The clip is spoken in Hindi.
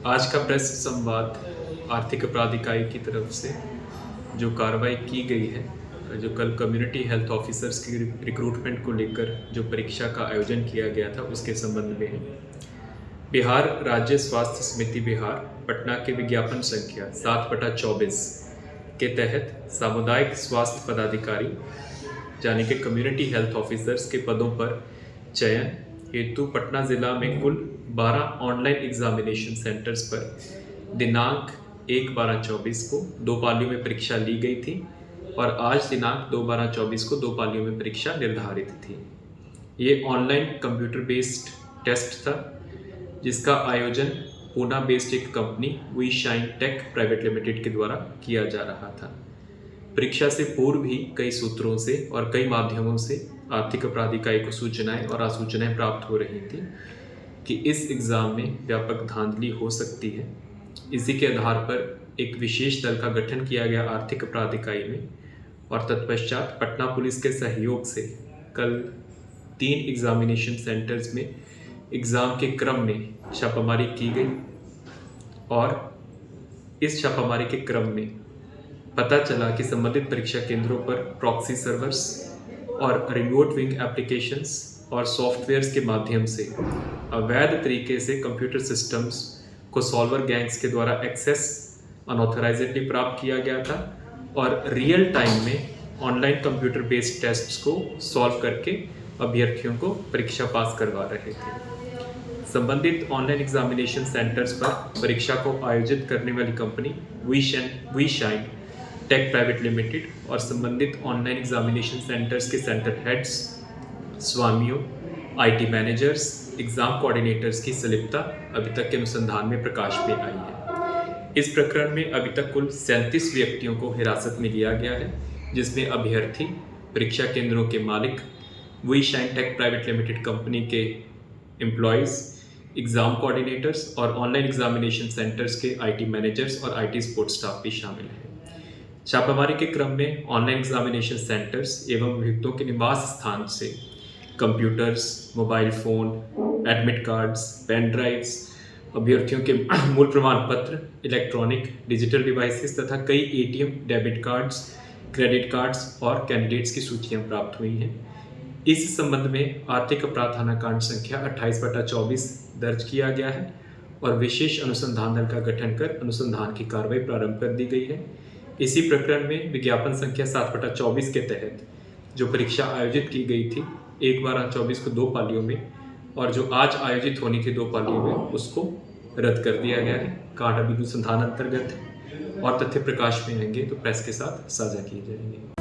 आज का प्रेस संवाद आर्थिक अपराध इकाई की तरफ से जो कार्रवाई की गई है, जो कल कम्युनिटी हेल्थ ऑफिसर्स की रिक्रूटमेंट को लेकर जो परीक्षा का आयोजन किया गया था उसके संबंध में है। बिहार राज्य स्वास्थ्य समिति बिहार पटना के विज्ञापन संख्या 7/24 के तहत सामुदायिक स्वास्थ्य पदाधिकारी यानी कि कम्युनिटी हेल्थ ऑफिसर्स के पदों पर चयन हेतु पटना जिला में कुल 12 ऑनलाइन एग्जामिनेशन सेंटर्स पर दिनांक 1/12/24 को 2 पालियों में परीक्षा ली गई थी और आज दिनांक 2/12/24 को 2 पालियों में परीक्षा निर्धारित थी। ये ऑनलाइन कंप्यूटर बेस्ड टेस्ट था जिसका आयोजन पूना बेस्ड एक company V Shine Tech Private Limited के द्वारा किया जा रहा था। परीक्षा से पूर्व भी कई सूत्रों से और कई माध्यमों से आर्थिक अपराध इकाई को सूचनाएं और आसूचनाएं प्राप्त हो रही थी कि इस एग्ज़ाम में व्यापक धांधली हो सकती है। इसी के आधार पर एक विशेष दल का गठन किया गया आर्थिक अपराध इकाई में और तत्पश्चात पटना पुलिस के सहयोग से कल 3 एग्जामिनेशन सेंटर्स में एग्ज़ाम के क्रम में छापामारी की गई और इस छापामारी के क्रम में पता चला कि संबंधित परीक्षा केंद्रों पर प्रॉक्सी सर्वर्स और रिमोट विंग एप्लीकेशंस और सॉफ्टवेयर्स के माध्यम से अवैध तरीके से कंप्यूटर सिस्टम्स को सॉल्वर गैंग्स के द्वारा एक्सेस अनऑथराइजेडली प्राप्त किया गया था और रियल टाइम में ऑनलाइन कंप्यूटर बेस्ड टेस्ट्स को सॉल्व करके अभ्यर्थियों को परीक्षा पास करवा रहे थे। संबंधित ऑनलाइन एग्जामिनेशन सेंटर्स पर परीक्षा को आयोजित करने वाली company V Shine Tech Private Limited और संबंधित ऑनलाइन एग्जामिनेशन सेंटर्स के सेंटर हेड्स, स्वामियों, आईटी मैनेजर्स, एग्जाम कोऑर्डिनेटर्स की संलिप्तता अभी तक के अनुसंधान में प्रकाश में आई है। इस प्रकरण में अभी तक कुल 37 व्यक्तियों को हिरासत में लिया गया है, जिसमें अभ्यर्थी, परीक्षा केंद्रों के मालिक, V Shine Tech Private Limited company के एम्प्लॉयज़, एग्जाम कोऑर्डिनेटर्स और ऑनलाइन एग्जामिनेशन सेंटर्स के आईटी मैनेजर्स और आईटी सपोर्ट स्टाफ भी शामिल हैं। छापामारी के क्रम में ऑनलाइन एग्जामिनेशन सेंटर्स एवं अभियुक्तों के निवास स्थान से computers, mobile phone, admit cards, pen drives, अभ्यर्थियों के मूल प्रमाण पत्र, इलेक्ट्रॉनिक डिजिटल डिवाइसेस तथा कई ATM, debit cards, credit cards और कैंडिडेट्स की सूचियां प्राप्त हुई हैं। इस संबंध में आर्थिक अपराध थाना कांड संख्या 28/24 दर्ज किया गया है और विशेष अनुसंधान दल का गठन कर अनुसंधान की कार्रवाई प्रारंभ कर दी गई है। इसी प्रकरण में विज्ञापन संख्या 7/24 के तहत जो परीक्षा आयोजित की गई थी 1/12/24 को 2 पालियों में और जो आज आयोजित होनी थी 2 पालियों में, उसको रद्द कर दिया गया है। कांड अभी अनुसंधान अंतर्गत है और तथ्य प्रकाश में आएंगे तो प्रेस के साथ साझा किए जाएंगे।